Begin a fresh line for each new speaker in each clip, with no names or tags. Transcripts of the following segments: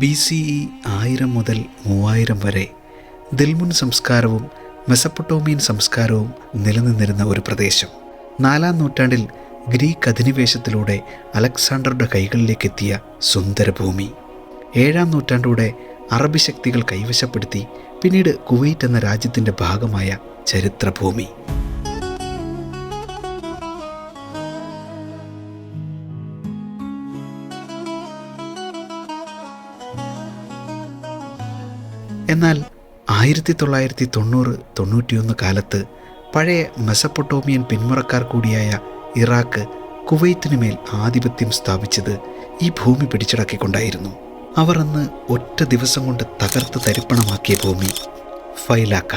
BCE 1000 മുതൽ 3000 വരെ ദിൽമുൻ സംസ്കാരവും മെസപ്പൊട്ടോമിയൻ സംസ്കാരവും നിലനിന്നിരുന്ന ഒരു പ്രദേശം. 4-ാം നൂറ്റാണ്ടിൽ ഗ്രീക്ക് അധിനിവേശത്തിലൂടെ അലക്സാണ്ടറുടെ കൈകളിലേക്കെത്തിയ സുന്ദരഭൂമി. 7-ാം നൂറ്റാണ്ടോടെ അറബി ശക്തികൾ കൈവശപ്പെടുത്തി പിന്നീട് കുവൈറ്റ് എന്ന രാജ്യത്തിൻ്റെ ഭാഗമായ ചരിത്രഭൂമി. എന്നാൽ 1990-91 കാലത്ത് പഴയ മെസപ്പൊട്ടോമിയൻ പിന്മുറക്കാർ കൂടിയായ ഇറാഖ് കുവൈറ്റിന് മേൽ ആധിപത്യം സ്ഥാപിച്ചത് ഈ ഭൂമി പിടിച്ചടക്കിക്കൊണ്ടായിരുന്നു. അവർ അന്ന് ഒറ്റ ദിവസം കൊണ്ട് തകർത്ത് തരിപ്പണമാക്കിയ ഭൂമി ഫൈലാക്ക.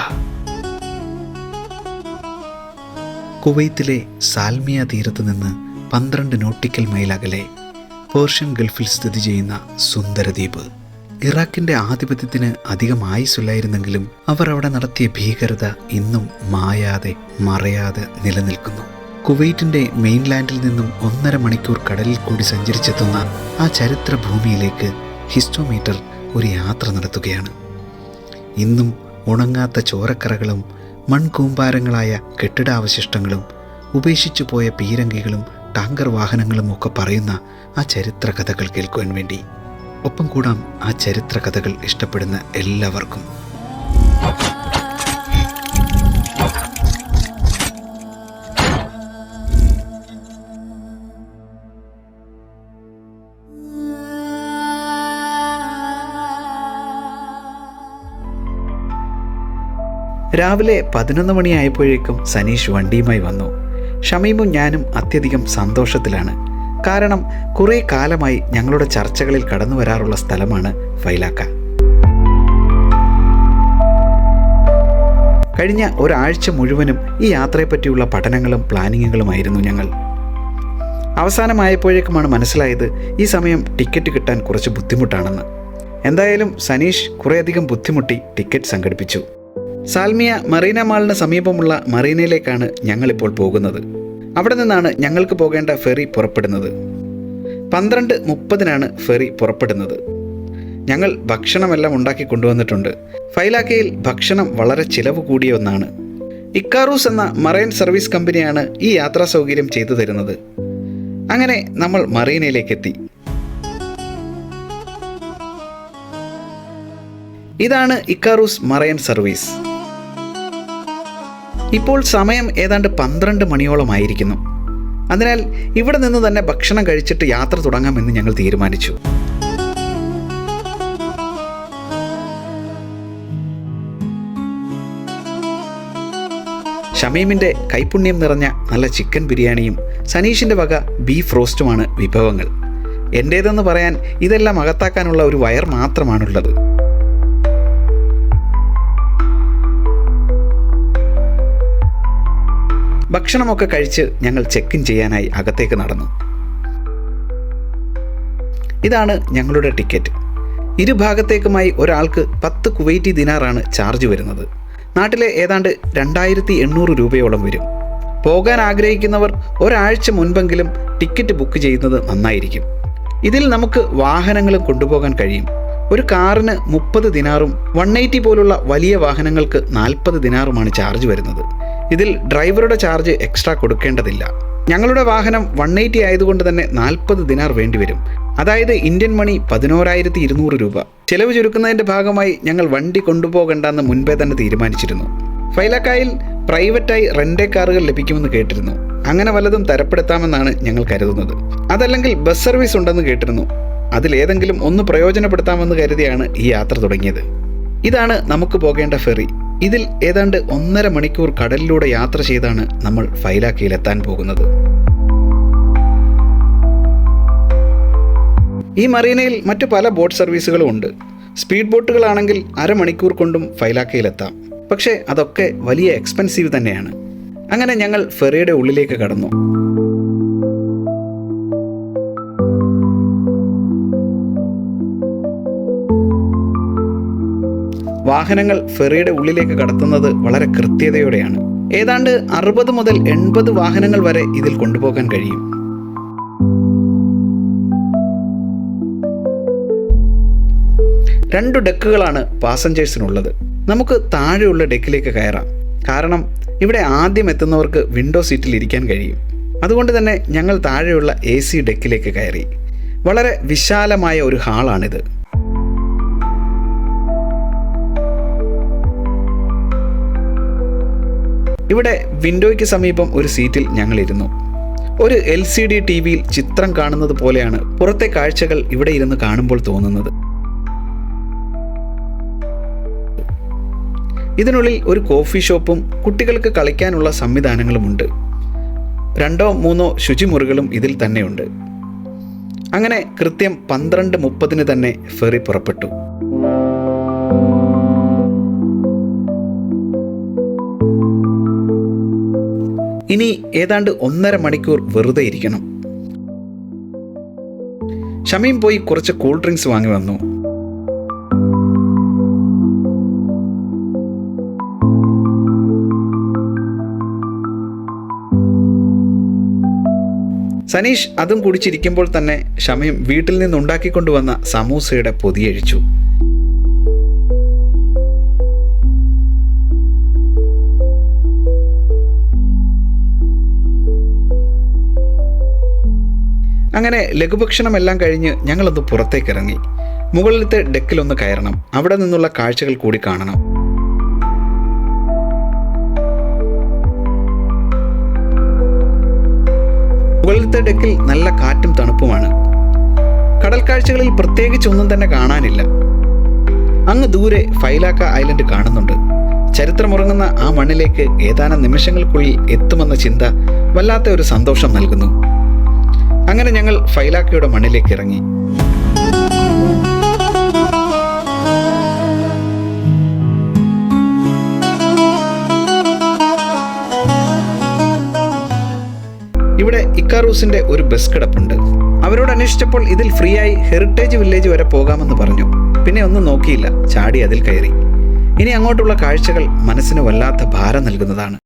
കുവൈത്തിലെ സാൽമിയ തീരത്ത് നിന്ന് 12 നോട്ടിക്കൽ മൈൽ അകലെ പേർഷ്യൻ ഗൾഫിൽ സ്ഥിതി ചെയ്യുന്ന സുന്ദരദ്വീപ്. ഇറാഖിൻ്റെ ആധിപത്യത്തിന് അധികം ആയുസ്സില്ലായിരുന്നെങ്കിലും അവർ അവിടെ നടത്തിയ ഭീകരത ഇന്നും മായാതെ മറയാതെ നിലനിൽക്കുന്നു. കുവൈറ്റിൻ്റെ മെയിൻലാൻഡിൽ നിന്നും 1.5 മണിക്കൂർ കടലിൽ കൂടി സഞ്ചരിച്ചെത്തുന്ന ആ ചരിത്ര ഭൂമിയിലേക്ക് ഹിസ്റ്റോമീറ്റർ ഒരു യാത്ര നടത്തുകയാണ്. ഇന്നും ഉണങ്ങാത്ത ചോരക്കറകളും മൺകൂമ്പാരങ്ങളായ കെട്ടിടാവശിഷ്ടങ്ങളും ഉപേക്ഷിച്ചു പോയ പീരങ്കികളും ടാങ്കർ വാഹനങ്ങളും ഒക്കെ പറയുന്ന ആ ചരിത്ര കഥകൾ കേൾക്കുവാൻ വേണ്ടി. ഒപ്പം കൂടാം ആ ചരിത്ര കഥകൾ ഇഷ്ടപ്പെടുന്ന എല്ലാവർക്കും. രാവിലെ 11 മണിയായപ്പോഴേക്കും സനീഷ് വണ്ടിയുമായി വന്നു. ഷമീമും ഞാനും അത്യധികം സന്തോഷത്തിലാണ്. കാരണം കുറേ കാലമായി ഞങ്ങളുടെ ചർച്ചകളിൽ കടന്നു വരാറുള്ള സ്ഥലമാണ് ഫൈലാക്ക. കഴിഞ്ഞ ഒരാഴ്ച മുഴുവനും ഈ യാത്രയെപ്പറ്റിയുള്ള പഠനങ്ങളും പ്ലാനിങ്ങുകളുമായിരുന്നു ഞങ്ങൾ. അവസാനമായപ്പോഴേക്കുമാണ് മനസ്സിലായത് ഈ സമയം ടിക്കറ്റ് കിട്ടാൻ കുറച്ച് ബുദ്ധിമുട്ടാണെന്ന്. എന്തായാലും സനീഷ് കുറേയധികം ബുദ്ധിമുട്ടി ടിക്കറ്റ് സംഘടിപ്പിച്ചു. സാൽമിയ മറീന മാളിന് സമീപമുള്ള മറീനയിലേക്കാണ് ഞങ്ങളിപ്പോൾ പോകുന്നത്. അവിടെ നിന്നാണ് ഞങ്ങൾക്ക് പോകേണ്ട ഫെറി പുറപ്പെടുന്നത്. 12:30-നാണ് ഫെറി പുറപ്പെടുന്നത്. ഞങ്ങൾ ഭക്ഷണമെല്ലാം ഉണ്ടാക്കി കൊണ്ടുവന്നിട്ടുണ്ട്. ഫൈലാക്കയിൽ ഭക്ഷണം വളരെ ചിലവ് കൂടിയ ഒന്നാണ്. ഇക്കാറൂസ് എന്ന മറൈൻ സർവീസ് കമ്പനിയാണ് ഈ യാത്രാ സൗകര്യം ചെയ്തു തരുന്നത്. അങ്ങനെ നമ്മൾ മറീനയിലേക്കെത്തി. ഇതാണ് ഇക്കാറൂസ് മറൈൻ സർവീസ്. ഇപ്പോൾ സമയം ഏതാണ്ട് 12 മണിയോളമായിരിക്കുന്നു. അതിനാൽ ഇവിടെ നിന്ന് തന്നെ ഭക്ഷണം കഴിച്ചിട്ട് യാത്ര തുടങ്ങാമെന്ന് ഞങ്ങൾ തീരുമാനിച്ചു. ഷമീമിൻ്റെ കൈപുണ്യം നിറഞ്ഞ നല്ല ചിക്കൻ ബിരിയാണിയും സനീഷിൻ്റെ വക ബീഫ് റോസ്റ്റുമാണ് വിഭവങ്ങൾ. എൻ്റേതെന്ന് പറയാൻ ഇതെല്ലാം അകത്താക്കാനുള്ള ഒരു വയർ മാത്രമാണുള്ളത്. ഭക്ഷണമൊക്കെ കഴിച്ച് ഞങ്ങൾ ചെക്ക് ഇൻ ചെയ്യാനായി അകത്തേക്ക് നടന്നു. ഇതാണ് ഞങ്ങളുടെ ടിക്കറ്റ്. ഇരുഭാഗത്തേക്കുമായി ഒരാൾക്ക് 10 കുവൈറ്റി ദിനാറാണ് ചാർജ് വരുന്നത്. നാട്ടിലെ ഏതാണ്ട് 2800 രൂപയോളം വരും. പോകാൻ ആഗ്രഹിക്കുന്നവർ ഒരാഴ്ച മുൻപെങ്കിലും ടിക്കറ്റ് ബുക്ക് ചെയ്യുന്നത് നന്നായിരിക്കും. ഇതിൽ നമുക്ക് വാഹനങ്ങളും കൊണ്ടുപോകാൻ കഴിയും. ഒരു കാറിന് 30 ദിനാറും 180 പോലുള്ള വലിയ വാഹനങ്ങൾക്ക് 40 ദിനാറുമാണ് ചാർജ് വരുന്നത്. ഇതിൽ ഡ്രൈവറുടെ ചാർജ് എക്സ്ട്രാ കൊടുക്കേണ്ടതില്ല. ഞങ്ങളുടെ വാഹനം 180 ആയതുകൊണ്ട് തന്നെ 40 ദിനാർ വേണ്ടിവരും. അതായത് ഇന്ത്യൻ മണി 11,200 രൂപ. ചെലവ് ചുരുക്കുന്നതിൻ്റെ ഭാഗമായി ഞങ്ങൾ വണ്ടി കൊണ്ടുപോകണ്ടെന്ന് മുൻപേ തന്നെ തീരുമാനിച്ചിരുന്നു. ഫൈലാക്കായിൽ പ്രൈവറ്റായി റെൻ്റേ കാറുകൾ ലഭിക്കുമെന്ന് കേട്ടിരുന്നു. അങ്ങനെ വല്ലതും തരപ്പെടുത്താമെന്നാണ് ഞങ്ങൾ കരുതുന്നത്. അതല്ലെങ്കിൽ ബസ് സർവീസ് ഉണ്ടെന്ന് കേട്ടിരുന്നു. അതിലേതെങ്കിലും ഒന്ന് പ്രയോജനപ്പെടുത്താമെന്ന് കരുതിയാണ് ഈ യാത്ര തുടങ്ങിയത്. ഇതാണ് നമുക്ക് പോകേണ്ട ഫെറി. ഇതിൽ ഏതാണ്ട് 1.5 മണിക്കൂർ കടലിലൂടെ യാത്ര ചെയ്താണ് നമ്മൾ ഫൈലാക്കയിലെത്താൻ പോകുന്നത്. ഈ മറീനയിൽ മറ്റു പല ബോട്ട് സർവീസുകളും ഉണ്ട്. സ്പീഡ് ബോട്ടുകളാണെങ്കിൽ 1/2 മണിക്കൂർ കൊണ്ടും ഫൈലാക്കയിലെത്താം. പക്ഷേ അതൊക്കെ വലിയ എക്സ്പെൻസീവ് തന്നെയാണ്. അങ്ങനെ ഞങ്ങൾ ഫെറിയുടെ ഉള്ളിലേക്ക് കടന്നു. വാഹനങ്ങൾ ഫെറിയുടെ ഉള്ളിലേക്ക് കടത്തുന്നത് വളരെ കൃത്യതയോടെയാണ്. ഏതാണ്ട് 60 മുതൽ 80 വാഹനങ്ങൾ വരെ ഇതിൽ കൊണ്ടുപോകാൻ കഴിയും. 2 ഡെക്കുകളാണ് പാസഞ്ചേഴ്സിനുള്ളത്. നമുക്ക് താഴെയുള്ള ഡെക്കിലേക്ക് കയറാം. കാരണം ഇവിടെ ആദ്യം എത്തുന്നവർക്ക് വിൻഡോ സീറ്റിൽ ഇരിക്കാൻ കഴിയും. അതുകൊണ്ട് തന്നെ ഞങ്ങൾ താഴെയുള്ള AC ഡെക്കിലേക്ക് കയറി. വളരെ വിശാലമായ ഒരു ഹാളാണിത്. ഇവിടെ വിൻഡോയ്ക്ക് സമീപം ഒരു സീറ്റിൽ ഞങ്ങൾ ഇരുന്നു. ഒരു LCD TV-യിൽ ചിത്രം കാണുന്നത് പോലെയാണ് പുറത്തെ കാഴ്ചകൾ ഇവിടെ ഇരുന്ന് കാണുമ്പോൾ തോന്നുന്നത്. ഇതിനുള്ളിൽ ഒരു കോഫി ഷോപ്പും കുട്ടികൾക്ക് കളിക്കാനുള്ള സംവിധാനങ്ങളുമുണ്ട്. 2-3 ശുചിമുറികളും ഇതിൽ തന്നെയുണ്ട്. അങ്ങനെ കൃത്യം 12:30 തന്നെ ഫെറി പുറപ്പെട്ടു. ഇനി ഏതാണ്ട് 1.5 മണിക്കൂർ വെറുതെ ഇരിക്കണം. ഷമീം പോയി കുറച്ച് കൂൾ ഡ്രിങ്ക്സ് വാങ്ങി വന്നു. സനീഷ് അതും കുടിച്ചിരിക്കുമ്പോൾ തന്നെ ഷമീം വീട്ടിൽ നിന്നുണ്ടാക്കിക്കൊണ്ടുവന്ന സമൂസയുടെ പൊതിയഴിച്ചു. അങ്ങനെ ലഘുഭക്ഷണമെല്ലാം കഴിഞ്ഞ് ഞങ്ങളൊന്ന് പുറത്തേക്കിറങ്ങി. മുകളിലത്തെ ഡെക്കിലൊന്ന് കയറണം. അവിടെ നിന്നുള്ള കാഴ്ചകൾ കൂടി കാണണം. മുകളിലത്തെ ഡെക്കിൽ നല്ല കാറ്റും തണുപ്പുമാണ്. കടൽ കാഴ്ചകളിൽ പ്രത്യേകിച്ചൊന്നും തന്നെ കാണാനില്ല. അങ്ങ് ദൂരെ ഫൈലാക്ക ഐലൻഡ് കാണുന്നുണ്ട്. ചരിത്രമുറങ്ങുന്ന ആ മണ്ണിലേക്ക് ഏതാനും നിമിഷങ്ങൾക്കുള്ളിൽ എത്തുമെന്ന ചിന്ത വല്ലാത്ത ഒരു സന്തോഷം നൽകുന്നു. അങ്ങനെ ഞങ്ങൾ ഫൈലാക്കയുടെ മണ്ണിലേക്ക് ഇറങ്ങി. ഇവിടെ ഇക്കാറൂസിന്റെ ഒരു ബസ് കിടപ്പുണ്ട്. അവരോട് അന്വേഷിച്ചപ്പോൾ ഇതിൽ ഫ്രീ ആയി ഹെറിറ്റേജ് വില്ലേജ് വരെ പോകാമെന്ന് പറഞ്ഞു. പിന്നെ ഒന്നും നോക്കിയില്ല, ചാടി അതിൽ കയറി. ഇനി അങ്ങോട്ടുള്ള കാഴ്ചകൾ മനസ്സിന് വല്ലാത്ത ഭാരം നൽകുന്നതാണ്.